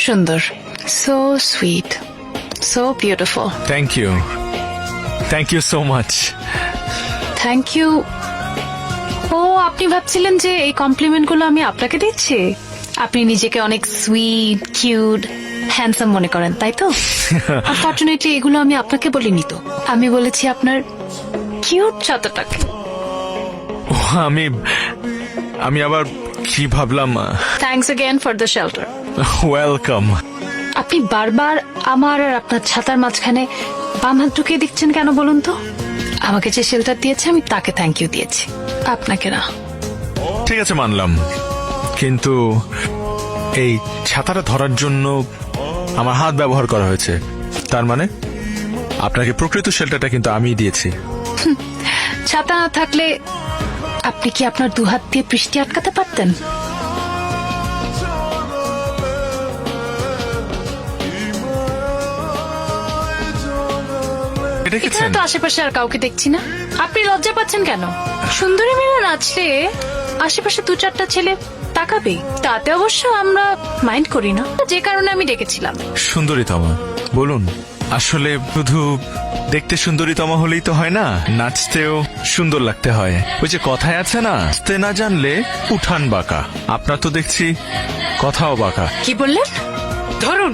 সুন্দর, so sweet, so beautiful. Thank you so much. Thank you. ও, আপনি ভাবছিলেন যে এই কমপ্লিমেন্ট গুলো আমি আপনাকে দিচ্ছি? আপনি নিজেকে অনেক সুইট, কিউট, হ্যান্ডসাম মনে করেন, তাই তো? আনফর্চুনেটলি এগুলো আমি আপনাকে বলিনি তো, আমি বলেছি আপনার কিউট ছাতাটাকে। ও, আমি আবার কি ভাবলাম। Thanks again for the shelter. Welcome. আপনি বারবার আমার আর আপনার ছাতার মাঝখানে বাম হাত ঢুকিয়ে দিচ্ছেন কেন বলুন তো? আমাকে যে শেল্টার দিয়েছে আমি তাকে থ্যাংক ইউ দিয়েছি, আপনাকে না। ঠিক আছে, মানলাম, কিন্তু এই ছাতাটা ধরার জন্য আমার হাত ব্যবহার করা হয়েছে, তার মানে আপনাকে প্রকৃত শেল্টারটা কিন্তু আমিই দিয়েছি। ছাতা না থাকলে আপনি কি আপনার দুহাত দিয়ে বৃষ্টি আটকাতে পারতেন? এখানে তো আশেপাশে আর কাউকে দেখছি না, আপনি লজ্জা পাচ্ছেন কেন? সুন্দরী মেয়েরা নাচলে আশেপাশে দু চারটা ছেলে তাকাবে, তাতে অবশ্য আমরা মাইন্ড করি না, যে কারণে আমি ডেকেছিলাম। সুন্দরীতমা বলুন, আসলে শুধু দেখতে সুন্দরীতমা হলেই তো হয় না, নাচতেও সুন্দর লাগতে হয়। ওই যে কথায় আছে না, নাচতে না জানলে উঠান বাঁকা। আপনার তো দেখছি কথাও বাঁকা। কি বললেন? ধরুন।